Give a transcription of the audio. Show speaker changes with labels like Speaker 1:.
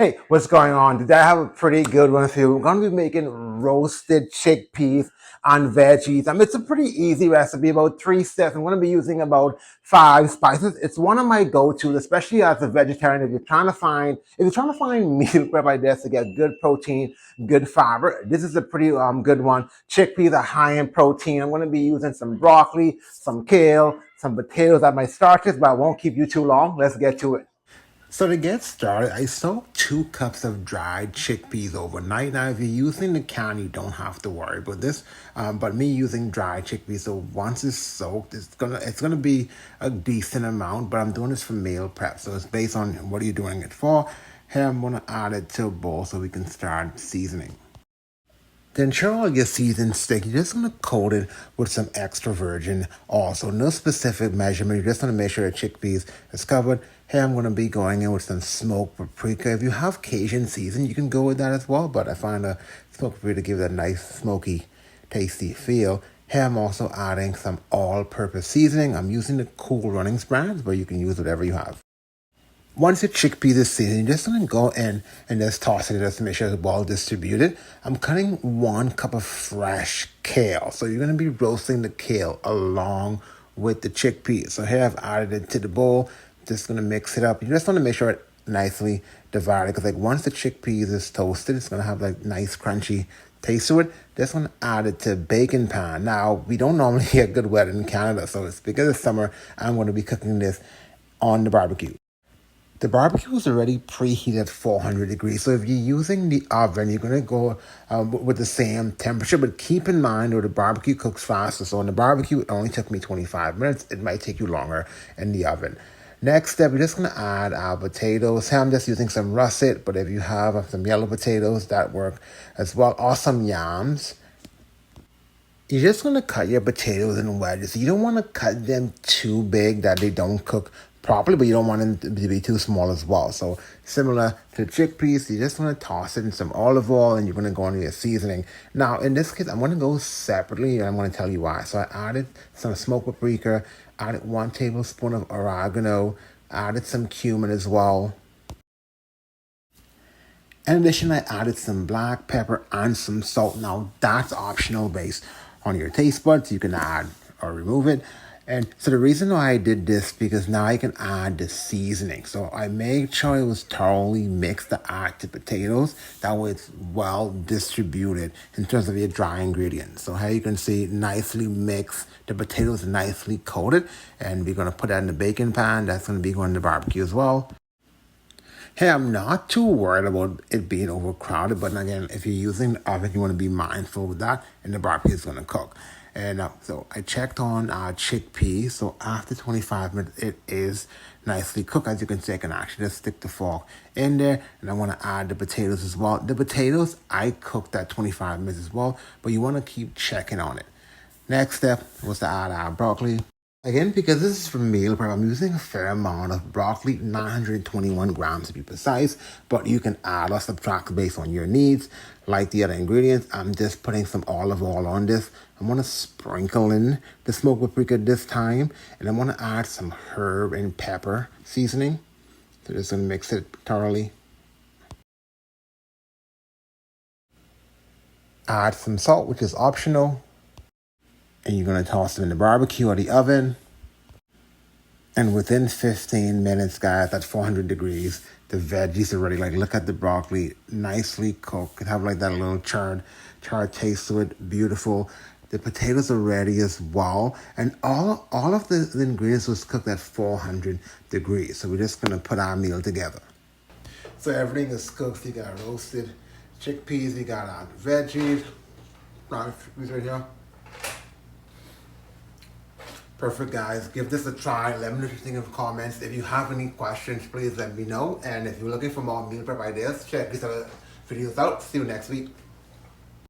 Speaker 1: Hey, what's going on? Today I have a pretty good one for you. I'm going to be making roasted chickpeas and veggies. It's a pretty easy recipe, about 3 steps. I'm going to be using about 5 spices. It's one of my go-tos, especially as a vegetarian. If you're trying to find meal prep ideas to get good protein, good fiber, this is a pretty good one. Chickpeas are high in protein. I'm going to be using some broccoli, some kale, some potatoes at my starters, but I won't keep you too long. Let's get to it. So to get started, I soaked 2 cups of dried chickpeas overnight. Now, if you're using the can, you don't have to worry about this. But me using dried chickpeas, so once it's soaked, it's gonna be a decent amount. But I'm doing this for meal prep, so it's based on what are you doing it for. Here, I'm gonna add it to a bowl so we can start seasoning. To ensure all your seasoned steak, you're just going to coat it with some extra virgin oil. So no specific measurement. You're just going to make sure the chickpeas is covered. Here I'm going to be going in with some smoked paprika. If you have Cajun season, you can go with that as well. But I find a smoked paprika to give it a nice, smoky, tasty feel. Here I'm also adding some all-purpose seasoning. I'm using the Cool Runnings brand, but you can use whatever you have. Once your chickpeas is seasoned, you're just going to go in and just toss it just to make sure it's well distributed. I'm cutting 1 cup of fresh kale. So you're going to be roasting the kale along with the chickpeas. So here I've added it to the bowl. Just going to mix it up. You just want to make sure it nicely divided, because like once the chickpeas is toasted, it's going to have like nice crunchy taste to it. Just going to add it to baking pan. Now, we don't normally get good weather in Canada, so it's because it's summer. I'm going to be cooking this on the barbecue. The barbecue is already preheated at 400 degrees. So if you're using the oven, you're going to go with the same temperature. But keep in mind, the barbecue cooks faster. So in the barbecue, it only took me 25 minutes. It might take you longer in the oven. Next step, we're just going to add our potatoes. Here I'm just using some russet, but if you have some yellow potatoes, that work as well. Or some yams. You're just going to cut your potatoes in wedges. You don't want to cut them too big that they don't cook properly, but you don't want them to be too small as well. So similar to the chickpeas, you just want to toss it in some olive oil and you're going to go into your seasoning. Now, in this case, I'm going to go separately and I'm going to tell you why. So I added some smoked paprika, added 1 tablespoon of oregano, added some cumin as well. In addition, I added some black pepper and some salt. Now, that's optional based on your taste buds. You can add or remove it. And so the reason why I did this, because now I can add the seasoning. So I made sure it was thoroughly mixed to add to potatoes. That way it's well distributed in terms of your dry ingredients. So here you can see nicely mixed. The potatoes nicely coated. And we're going to put that in the baking pan. That's going to be going to the barbecue as well. Hey, I'm not too worried about it being overcrowded, but again, if you're using the oven, you want to be mindful of that, and the barbecue is going to cook. And so I checked on chickpea. So after 25 minutes, it is nicely cooked. As you can see, I can actually just stick the fork in there, and I want to add the potatoes as well. The potatoes, I cooked at 25 minutes as well, but you want to keep checking on it. Next step was to add our broccoli. Again, because this is for meal prep, I'm using a fair amount of broccoli, 921 grams to be precise, but you can add or subtract based on your needs. Like the other ingredients, I'm just putting some olive oil on this. I'm going to sprinkle in the smoked paprika this time, and I'm going to add some herb and pepper seasoning. So just going to mix it thoroughly. Add some salt, which is optional. And you're going to toss them in the barbecue or the oven. And within 15 minutes, guys, at 400 degrees, the veggies are ready. Like, look at the broccoli, nicely cooked. It have like that little charred taste to it, beautiful. The potatoes are ready as well. And all of the ingredients was cooked at 400 degrees. So we're just going to put our meal together. So everything is cooked. You got roasted chickpeas, you got our veggies. Right here. Perfect, guys. Give this a try. Let me know what you think in the comments. If you have any questions, please let me know. And if you're looking for more meal prep ideas, check these other videos out. See you next week.